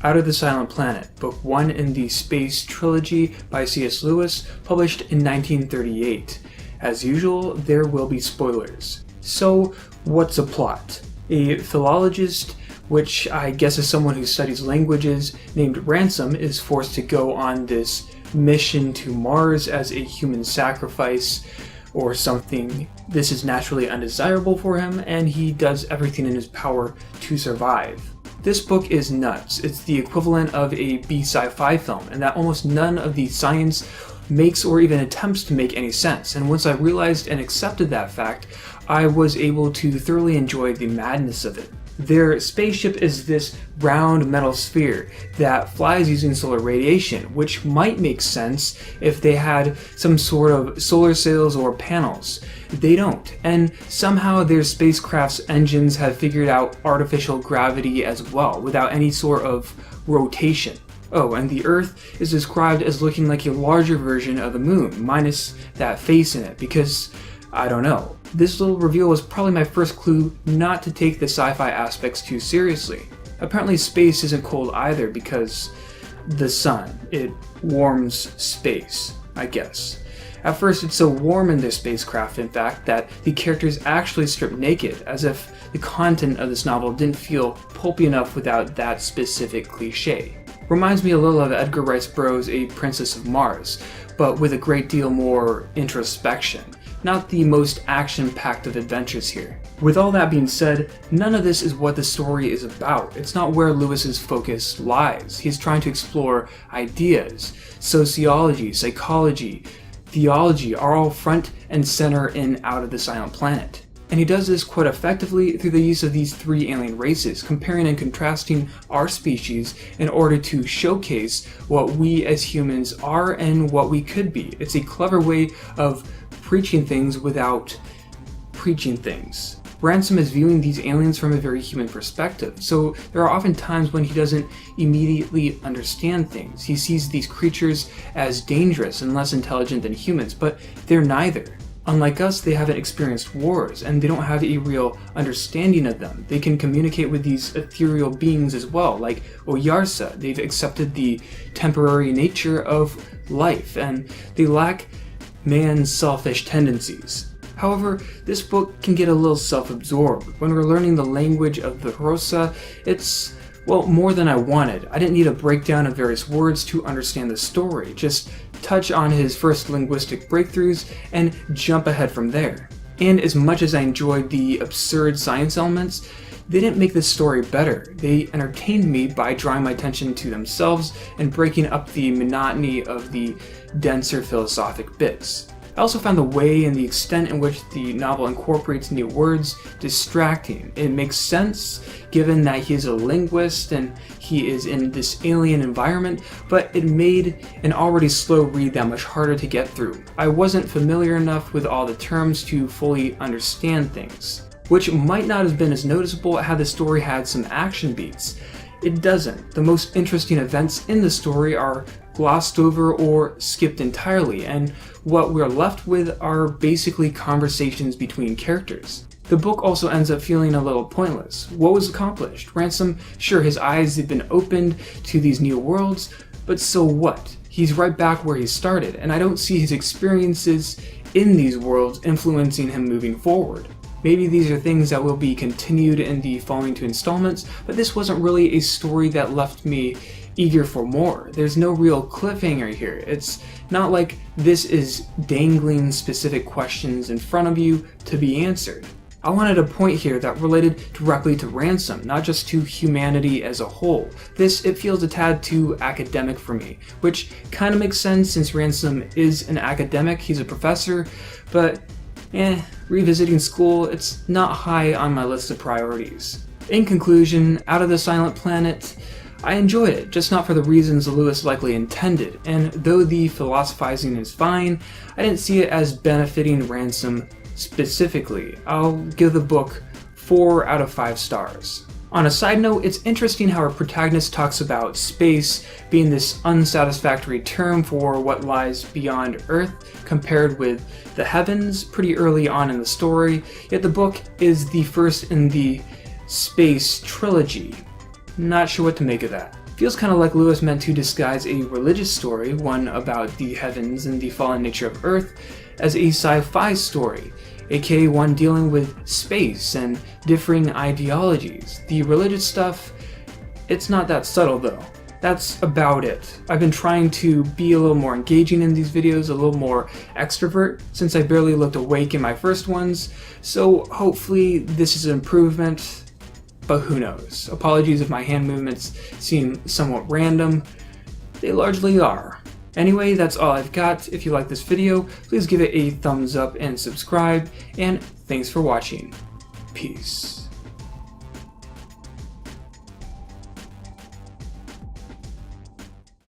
Out of the Silent Planet, Book 1 in the Space Trilogy by C.S. Lewis, published in 1938. As usual, there will be spoilers. So, what's a plot? A philologist, which I guess is someone who studies languages, named Ransom is forced to go on this mission to Mars as a human sacrifice or something. This is naturally undesirable for him, and he does everything in his power to survive. This book is nuts. It's the equivalent of a B sci-fi film, and that almost none of the science makes or even attempts to make any sense. And once I realized and accepted that fact, I was able to thoroughly enjoy the madness of it. Their spaceship is this round metal sphere that flies using solar radiation, which might make sense if they had some sort of solar sails or panels. They don't, and somehow their spacecraft's engines have figured out artificial gravity as well, without any sort of rotation. Oh, and the Earth is described as looking like a larger version of the Moon, minus that face in it, because I don't know. This little reveal was probably my first clue not to take the sci-fi aspects too seriously. Apparently space isn't cold either because the sun, it warms space, I guess. At first it's so warm in their spacecraft, in fact, that the characters actually strip naked, as if the content of this novel didn't feel pulpy enough without that specific cliche. Reminds me a little of Edgar Rice Burroughs' A Princess of Mars, but with a great deal more introspection. Not the most action-packed of adventures here. With all that being said, none of this is what the story is about. It's not where Lewis's focus lies. He's trying to explore ideas. Sociology, psychology, theology are all front and center in Out of the Silent Planet. And he does this quite effectively through the use of these three alien races, comparing and contrasting our species in order to showcase what we as humans are and what we could be. It's a clever way of preaching things without preaching things. Ransom is viewing these aliens from a very human perspective, so there are often times when he doesn't immediately understand things. He sees these creatures as dangerous and less intelligent than humans, but they're neither. Unlike us, they haven't experienced wars, and they don't have a real understanding of them. They can communicate with these ethereal beings as well, like Oyarsa. They've accepted the temporary nature of life, and they lack man's selfish tendencies. However, this book can get a little self-absorbed. When we're learning the language of the Rosa, it's, well, more than I wanted. I didn't need a breakdown of various words to understand the story. Just touch on his first linguistic breakthroughs and jump ahead from there. And as much as I enjoyed the absurd science elements, they didn't make this story better. They entertained me by drawing my attention to themselves and breaking up the monotony of the denser philosophic bits. I also found the way and the extent in which the novel incorporates new words distracting. It makes sense given that he is a linguist and he is in this alien environment, but it made an already slow read that much harder to get through. I wasn't familiar enough with all the terms to fully understand things, which might not have been as noticeable had the story had some action beats. It doesn't. The most interesting events in the story are glossed over or skipped entirely, and what we're left with are basically conversations between characters. The book also ends up feeling a little pointless. What was accomplished? Ransom, sure, his eyes have been opened to these new worlds, but so what? He's right back where he started, and I don't see his experiences in these worlds influencing him moving forward. Maybe these are things that will be continued in the following two installments, but this wasn't really a story that left me eager for more. There's no real cliffhanger here. It's not like this is dangling specific questions in front of you to be answered. I wanted a point here that related directly to Ransom, not just to humanity as a whole. It feels a tad too academic for me, which kind of makes sense since Ransom is an academic, he's a professor, but revisiting school, it's not high on my list of priorities. In conclusion, Out of the Silent Planet, I enjoyed it, just not for the reasons Lewis likely intended, and though the philosophizing is fine, I didn't see it as benefiting Ransom specifically. I'll give the book 4 out of 5 stars. On a side note, it's interesting how our protagonist talks about space being this unsatisfactory term for what lies beyond Earth compared with the heavens pretty early on in the story, yet the book is the first in the Space Trilogy. Not sure what to make of that. Feels kind of like Lewis meant to disguise a religious story, one about the heavens and the fallen nature of Earth, as a sci-fi story, aka one dealing with space and differing ideologies. The religious stuff, it's not that subtle though. That's about it. I've been trying to be a little more engaging in these videos, a little more extrovert, since I barely looked awake in my first ones, so hopefully this is an improvement. But who knows? Apologies if my hand movements seem somewhat random. They largely are. Anyway, that's all I've got. If you like this video, please give it a thumbs up and subscribe, and thanks for watching. Peace.